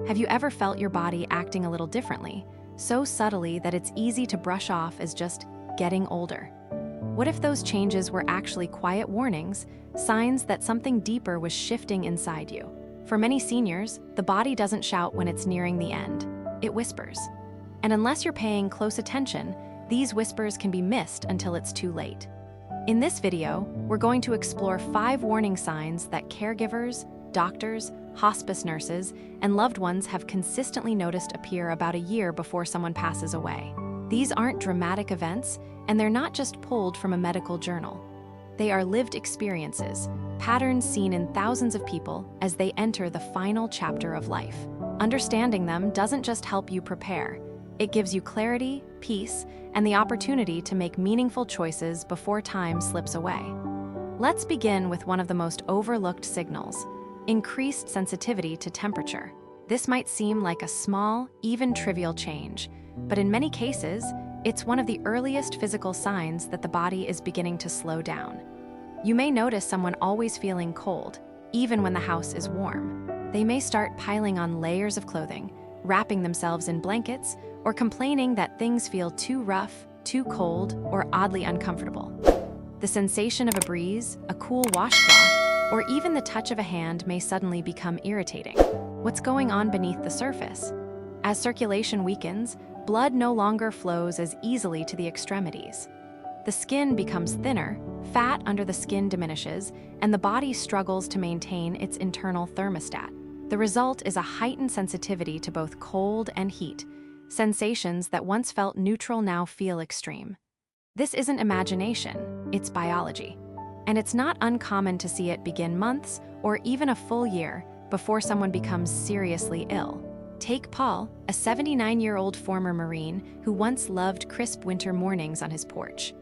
Have you ever felt your body acting a little differently, so subtly that it's easy to brush off as just getting older? What if those changes were actually quiet warnings, signs that something deeper was shifting inside you? For many seniors, the body doesn't shout when it's nearing the end. It whispers. And unless you're paying close attention, these whispers can be missed until it's too late. In this video, we're going to explore 5 warning signs that caregivers, doctors, hospice nurses, and loved ones have consistently noticed appear about a year before someone passes away. These aren't dramatic events, and they're not just pulled from a medical journal. They are lived experiences, patterns seen in thousands of people as they enter the final chapter of life. Understanding them doesn't just help you prepare. It gives you clarity, peace, and the opportunity to make meaningful choices before time slips away. Let's begin with one of the most overlooked signals: increased sensitivity to temperature. This might seem like a small, even trivial change, but in many cases, it's one of the earliest physical signs that the body is beginning to slow down. You may notice someone always feeling cold, even when the house is warm. They may start piling on layers of clothing, wrapping themselves in blankets, or complaining that things feel too rough, too cold, or oddly uncomfortable. The sensation of a breeze, a cool washcloth, or even the touch of a hand may suddenly become irritating. What's going on beneath the surface? As circulation weakens, blood no longer flows as easily to the extremities. The skin becomes thinner, fat under the skin diminishes, and the body struggles to maintain its internal thermostat. The result is a heightened sensitivity to both cold and heat. Sensations that once felt neutral now feel extreme. This isn't imagination, it's biology. And it's not uncommon to see it begin months or even a full year before someone becomes seriously ill. Take Paul, a 79-year-old former Marine who once loved crisp winter mornings on his porch.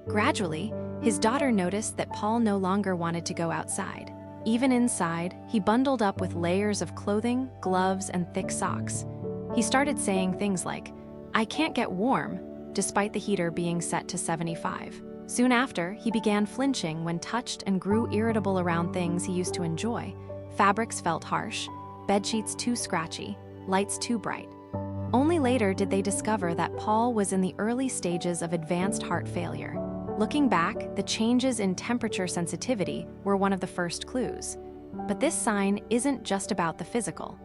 Gradually, his daughter noticed that Paul no longer wanted to go outside. Even inside, he bundled up with layers of clothing, gloves, and thick socks. He started saying things like, "I can't get warm," despite the heater being set to 75. Soon after, he began flinching when touched and grew irritable around things he used to enjoy. Fabrics felt harsh, bedsheets too scratchy, lights too bright. Only later did they discover that Paul was in the early stages of advanced heart failure. Looking back, the changes in temperature sensitivity were one of the first clues. But this sign isn't just about the physical.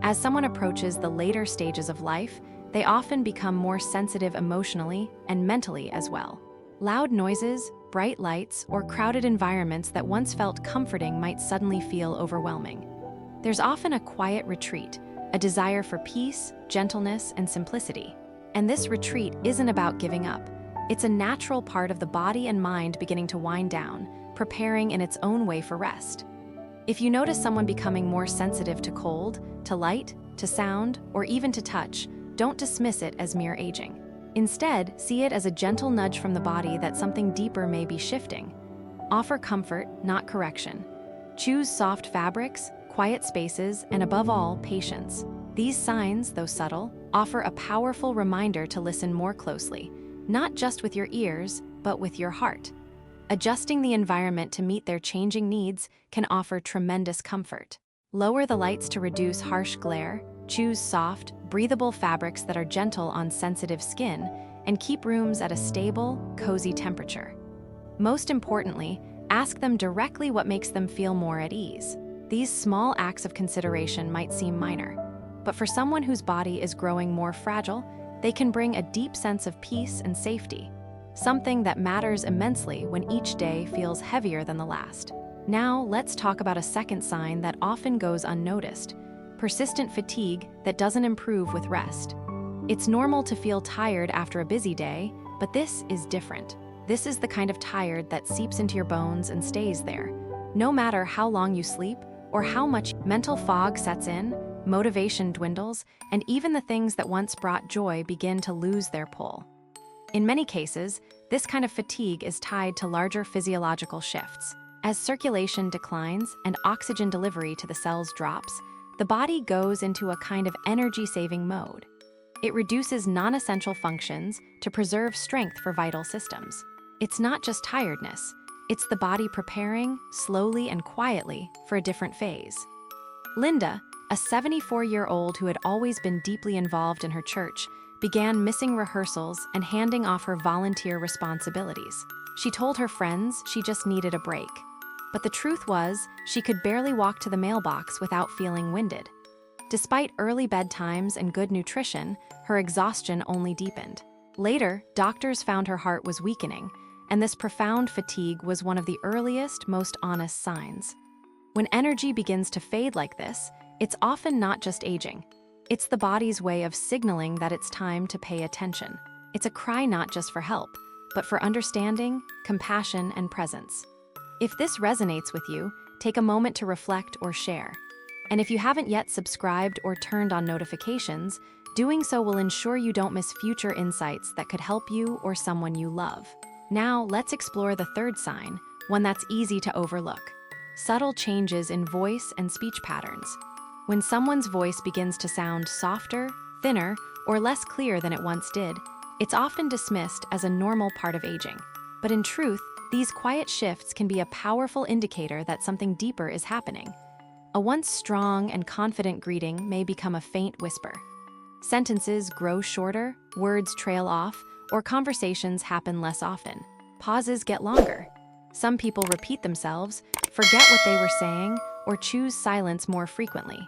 As someone approaches the later stages of life, they often become more sensitive emotionally and mentally as well. Loud noises, bright lights, or crowded environments that once felt comforting might suddenly feel overwhelming. There's often a quiet retreat, a desire for peace, gentleness, and simplicity. And this retreat isn't about giving up. It's a natural part of the body and mind beginning to wind down, preparing in its own way for rest. If you notice someone becoming more sensitive to cold, to light, to sound, or even to touch, don't dismiss it as mere aging. Instead, see it as a gentle nudge from the body that something deeper may be shifting. Offer comfort, not correction. Choose soft fabrics, quiet spaces, and above all, patience. These signs, though subtle, offer a powerful reminder to listen more closely, not just with your ears, but with your heart. Adjusting the environment to meet their changing needs can offer tremendous comfort. Lower the lights to reduce harsh glare, choose soft, breathable fabrics that are gentle on sensitive skin, and keep rooms at a stable, cozy temperature. Most importantly, ask them directly what makes them feel more at ease. These small acts of consideration might seem minor, but for someone whose body is growing more fragile, they can bring a deep sense of peace and safety, something that matters immensely when each day feels heavier than the last. Now, let's talk about a second sign that often goes unnoticed: persistent fatigue that doesn't improve with rest. It's normal to feel tired after a busy day, but this is different. This is the kind of tired that seeps into your bones and stays there. No matter how long you sleep or how much mental fog sets in, motivation dwindles, and even the things that once brought joy begin to lose their pull. In many cases, this kind of fatigue is tied to larger physiological shifts. As circulation declines and oxygen delivery to the cells drops, the body goes into a kind of energy-saving mode. It reduces non-essential functions to preserve strength for vital systems. It's not just tiredness, it's the body preparing, slowly and quietly, for a different phase. Linda, A 74-year-old who had always been deeply involved in her church began missing rehearsals and handing off her volunteer responsibilities. She told her friends she just needed a break. But the truth was, she could barely walk to the mailbox without feeling winded. Despite early bedtimes and good nutrition, her exhaustion only deepened. Later, doctors found her heart was weakening, and this profound fatigue was one of the earliest, most honest signs. When energy begins to fade like this, it's often not just aging. It's the body's way of signaling that it's time to pay attention. It's a cry not just for help, but for understanding, compassion, and presence. If this resonates with you, take a moment to reflect or share. And if you haven't yet subscribed or turned on notifications, doing so will ensure you don't miss future insights that could help you or someone you love. Now, let's explore the third sign, one that's easy to overlook. Subtle changes in voice and speech patterns. When someone's voice begins to sound softer, thinner, or less clear than it once did, it's often dismissed as a normal part of aging. But in truth, these quiet shifts can be a powerful indicator that something deeper is happening. A once strong and confident greeting may become a faint whisper. Sentences grow shorter, words trail off, or conversations happen less often. Pauses get longer. Some people repeat themselves, forget what they were saying, or choose silence more frequently.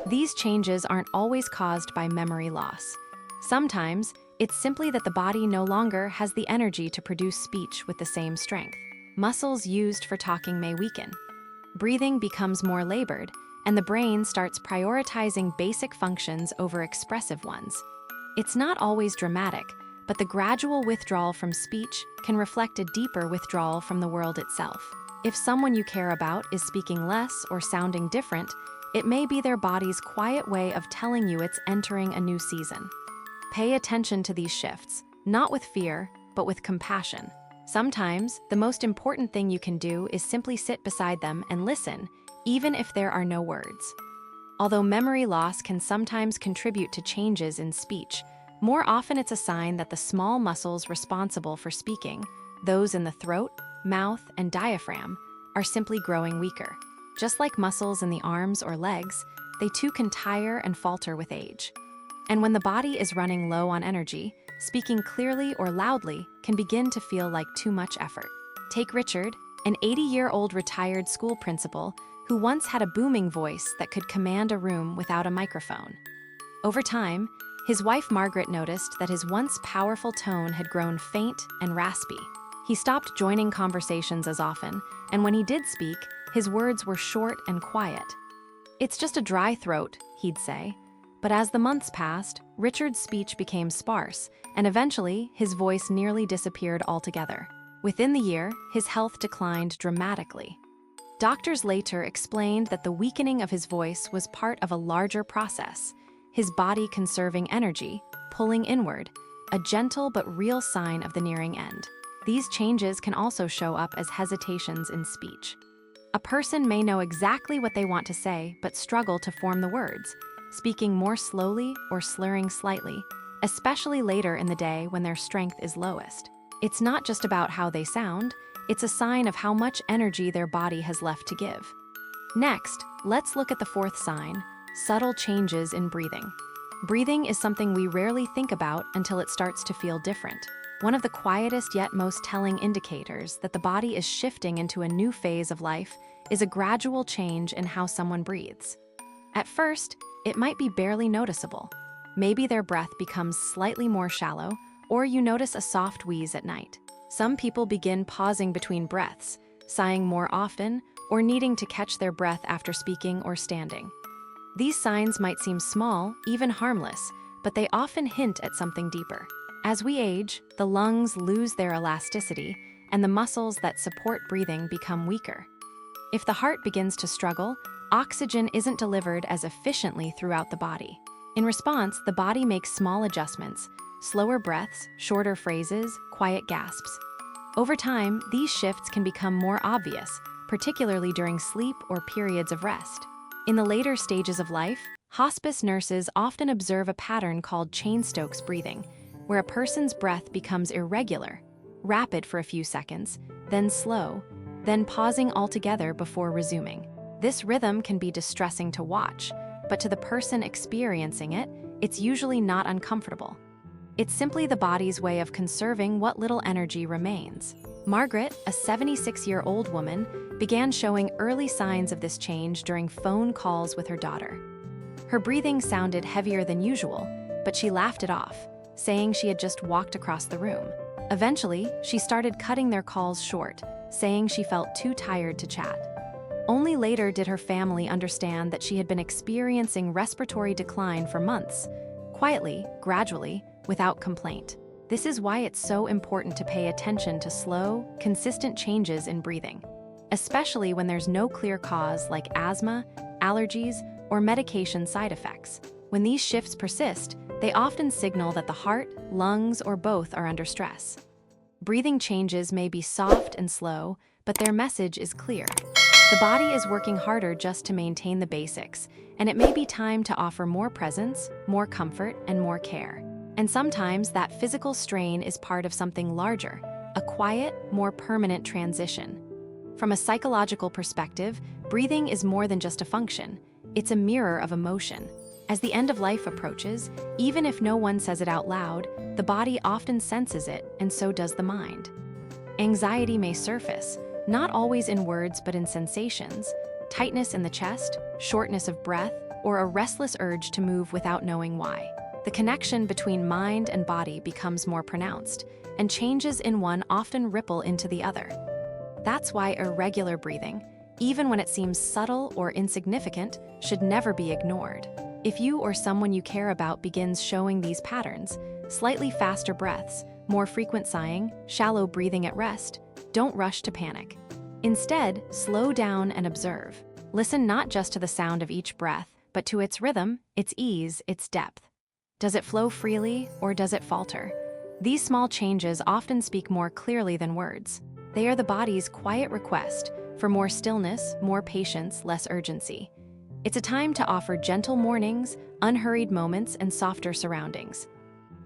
These changes aren't always caused by memory loss. Sometimes, it's simply that the body no longer has the energy to produce speech with the same strength. Muscles used for talking may weaken. Breathing becomes more labored, and the brain starts prioritizing basic functions over expressive ones. It's not always dramatic, but the gradual withdrawal from speech can reflect a deeper withdrawal from the world itself. If someone you care about is speaking less or sounding different, it may be their body's quiet way of telling you it's entering a new season. Pay attention to these shifts, not with fear, but with compassion. Sometimes, the most important thing you can do is simply sit beside them and listen, even if there are no words. Although memory loss can sometimes contribute to changes in speech, more often it's a sign that the small muscles responsible for speaking, those in the throat, mouth, and diaphragm, are simply growing weaker. Just like muscles in the arms or legs, they too can tire and falter with age. And when the body is running low on energy, speaking clearly or loudly can begin to feel like too much effort. Take Richard, an 80-year-old retired school principal who once had a booming voice that could command a room without a microphone. Over time, his wife Margaret noticed that his once powerful tone had grown faint and raspy. He stopped joining conversations as often, and when he did speak, his words were short and quiet. "It's just a dry throat," he'd say. But as the months passed, Richard's speech became sparse, and eventually his voice nearly disappeared altogether. Within the year, his health declined dramatically. Doctors later explained that the weakening of his voice was part of a larger process, his body conserving energy, pulling inward, a gentle but real sign of the nearing end. These changes can also show up as hesitations in speech. A person may know exactly what they want to say but struggle to form the words, speaking more slowly or slurring slightly, especially later in the day when their strength is lowest. It's not just about how they sound, it's a sign of how much energy their body has left to give. Next, let's look at the fourth sign, subtle changes in breathing. Breathing is something we rarely think about until it starts to feel different. One of the quietest yet most telling indicators that the body is shifting into a new phase of life is a gradual change in how someone breathes. At first, it might be barely noticeable. Maybe their breath becomes slightly more shallow, or you notice a soft wheeze at night. Some people begin pausing between breaths, sighing more often, or needing to catch their breath after speaking or standing. These signs might seem small, even harmless, but they often hint at something deeper. As we age, the lungs lose their elasticity, and the muscles that support breathing become weaker. If the heart begins to struggle, oxygen isn't delivered as efficiently throughout the body. In response, the body makes small adjustments, slower breaths, shorter phrases, quiet gasps. Over time, these shifts can become more obvious, particularly during sleep or periods of rest. In the later stages of life, hospice nurses often observe a pattern called Cheyne-Stokes breathing, where a person's breath becomes irregular, rapid for a few seconds, then slow, then pausing altogether before resuming. This rhythm can be distressing to watch, but to the person experiencing it, it's usually not uncomfortable. It's simply the body's way of conserving what little energy remains. Margaret, a 76-year-old woman, began showing early signs of this change during phone calls with her daughter. Her breathing sounded heavier than usual, but she laughed it off, saying she had just walked across the room. Eventually, she started cutting their calls short, saying she felt too tired to chat. Only later did her family understand that she had been experiencing respiratory decline for months, quietly, gradually, without complaint. This is why it's so important to pay attention to slow, consistent changes in breathing, especially when there's no clear cause like asthma, allergies, or medication side effects. When these shifts persist, they often signal that the heart, lungs, or both are under stress. Breathing changes may be soft and slow, but their message is clear. The body is working harder just to maintain the basics, and it may be time to offer more presence, more comfort, and more care. And sometimes that physical strain is part of something larger, a quiet, more permanent transition. From a psychological perspective, breathing is more than just a function. It's a mirror of emotion. As the end of life approaches, even if no one says it out loud, the body often senses it, and so does the mind. Anxiety may surface, not always in words but in sensations, tightness in the chest, shortness of breath, or a restless urge to move without knowing why. The connection between mind and body becomes more pronounced, and changes in one often ripple into the other. That's why irregular breathing, even when it seems subtle or insignificant, should never be ignored. If you or someone you care about begins showing these patterns, slightly faster breaths, more frequent sighing, shallow breathing at rest, don't rush to panic. Instead, slow down and observe. Listen not just to the sound of each breath, but to its rhythm, its ease, its depth. Does it flow freely, or does it falter? These small changes often speak more clearly than words. They are the body's quiet request for more stillness, more patience, less urgency. It's a time to offer gentle mornings, unhurried moments, and softer surroundings.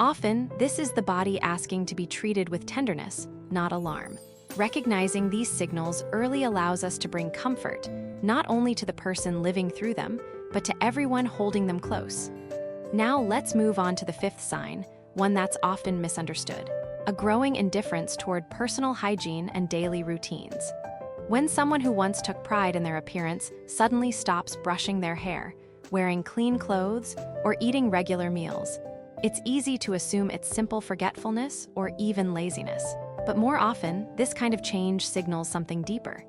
Often, this is the body asking to be treated with tenderness, not alarm. Recognizing these signals early allows us to bring comfort, not only to the person living through them, but to everyone holding them close. Now let's move on to the fifth sign, one that's often misunderstood: a growing indifference toward personal hygiene and daily routines. When someone who once took pride in their appearance suddenly stops brushing their hair, wearing clean clothes, or eating regular meals, it's easy to assume it's simple forgetfulness or even laziness. But more often, this kind of change signals something deeper.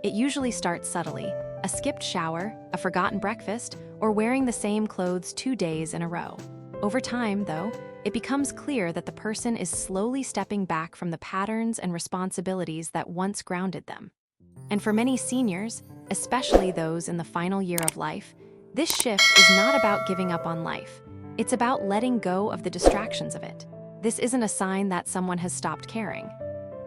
It usually starts subtly: a skipped shower, a forgotten breakfast, or wearing the same clothes 2 days in a row. Over time, though, it becomes clear that the person is slowly stepping back from the patterns and responsibilities that once grounded them. And for many seniors, especially those in the final year of life, this shift is not about giving up on life. It's about letting go of the distractions of it. This isn't a sign that someone has stopped caring.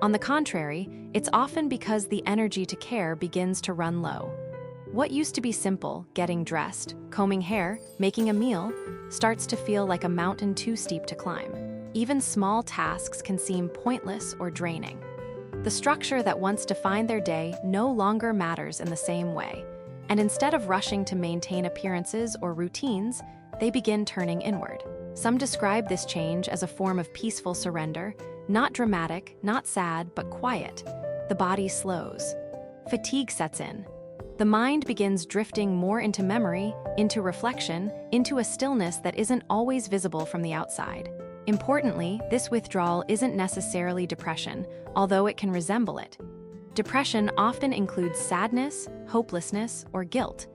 On the contrary, it's often because the energy to care begins to run low. What used to be simple, getting dressed, combing hair, making a meal, starts to feel like a mountain too steep to climb. Even small tasks can seem pointless or draining. The structure that once defined their day no longer matters in the same way, and instead of rushing to maintain appearances or routines, they begin turning inward. Some describe this change as a form of peaceful surrender, not dramatic, not sad, but quiet. The body slows. Fatigue sets in. The mind begins drifting more into memory, into reflection, into a stillness that isn't always visible from the outside. Importantly, this withdrawal isn't necessarily depression, although it can resemble it. Depression often includes sadness, hopelessness, or guilt.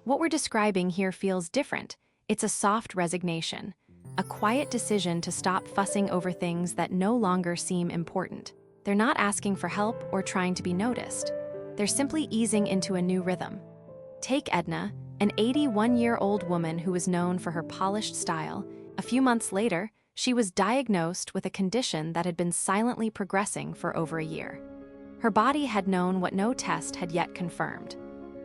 What we're describing here feels different. It's a soft resignation, a quiet decision to stop fussing over things that no longer seem important. They're not asking for help or trying to be noticed. They're simply easing into a new rhythm. Take Edna, an 81-year-old woman who was known for her polished style. A few months later, she was diagnosed with a condition that had been silently progressing for over a year. Her body had known what no test had yet confirmed.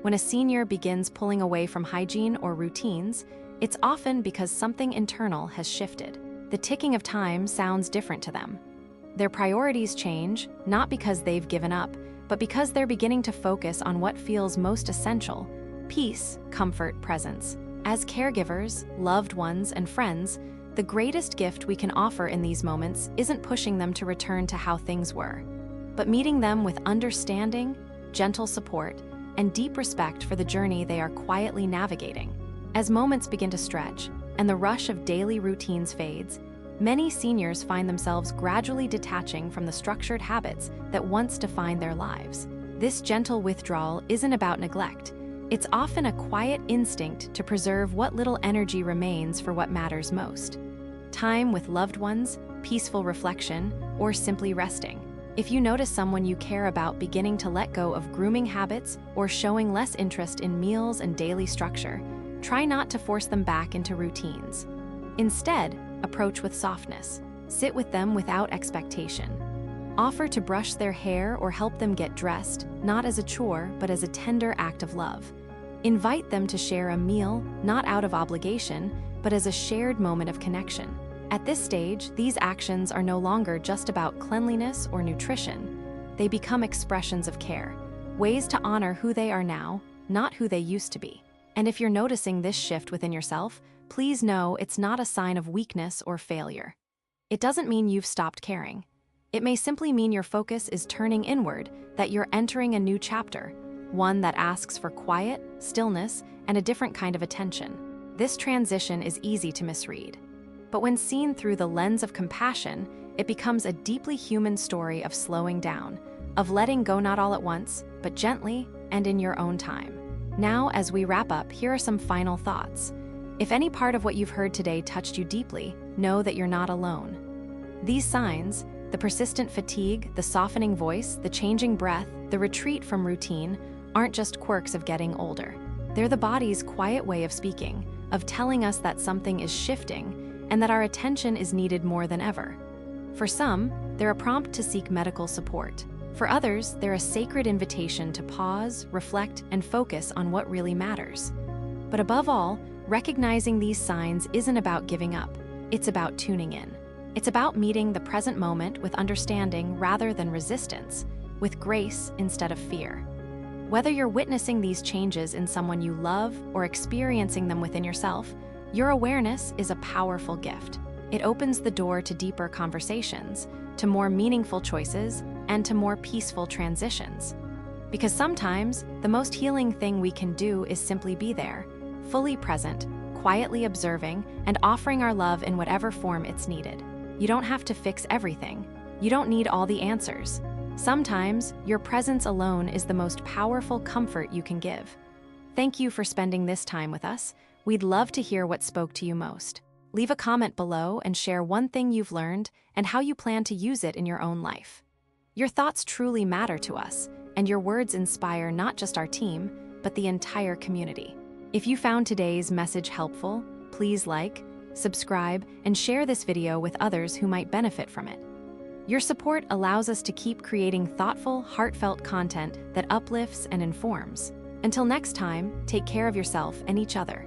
When a senior begins pulling away from hygiene or routines, it's often because something internal has shifted. The ticking of time sounds different to them. Their priorities change, not because they've given up, but because they're beginning to focus on what feels most essential: peace, comfort, presence. As caregivers, loved ones, and friends, the greatest gift we can offer in these moments isn't pushing them to return to how things were, but meeting them with understanding, gentle support, and deep respect for the journey they are quietly navigating. As moments begin to stretch and the rush of daily routines fades, many seniors find themselves gradually detaching from the structured habits that once defined their lives. This gentle withdrawal isn't about neglect. It's often a quiet instinct to preserve what little energy remains for what matters most. Time with loved ones, peaceful reflection, or simply resting. If you notice someone you care about beginning to let go of grooming habits or showing less interest in meals and daily structure, try not to force them back into routines. Instead, approach with softness. Sit with them without expectation. Offer to brush their hair or help them get dressed, not as a chore, but as a tender act of love. Invite them to share a meal, not out of obligation, but as a shared moment of connection. At this stage, these actions are no longer just about cleanliness or nutrition. They become expressions of care, ways to honor who they are now, not who they used to be. And if you're noticing this shift within yourself, please know it's not a sign of weakness or failure. It doesn't mean you've stopped caring. It may simply mean your focus is turning inward, that you're entering a new chapter, one that asks for quiet, stillness, and a different kind of attention. This transition is easy to misread. But when seen through the lens of compassion, it becomes a deeply human story of slowing down, of letting go not all at once, but gently and in your own time. Now, as we wrap up, here are some final thoughts. If any part of what you've heard today touched you deeply, know that you're not alone. These signs, the persistent fatigue, the softening voice, the changing breath, the retreat from routine, aren't just quirks of getting older. They're the body's quiet way of speaking, of telling us that something is shifting and that our attention is needed more than ever. For some, they're a prompt to seek medical support. For others, they're a sacred invitation to pause, reflect, and focus on what really matters. But above all, recognizing these signs isn't about giving up. It's about tuning in. It's about meeting the present moment with understanding rather than resistance, with grace instead of fear. Whether you're witnessing these changes in someone you love or experiencing them within yourself, your awareness is a powerful gift. It opens the door to deeper conversations, to more meaningful choices, and to more peaceful transitions. Because sometimes, the most healing thing we can do is simply be there, fully present, quietly observing, and offering our love in whatever form it's needed. You don't have to fix everything. You don't need all the answers. Sometimes, your presence alone is the most powerful comfort you can give. Thank you for spending this time with us. We'd love to hear what spoke to you most. Leave a comment below and share one thing you've learned and how you plan to use it in your own life. Your thoughts truly matter to us, and your words inspire not just our team, but the entire community. If you found today's message helpful, please like, subscribe, and share this video with others who might benefit from it. Your support allows us to keep creating thoughtful, heartfelt content that uplifts and informs. Until next time, take care of yourself and each other.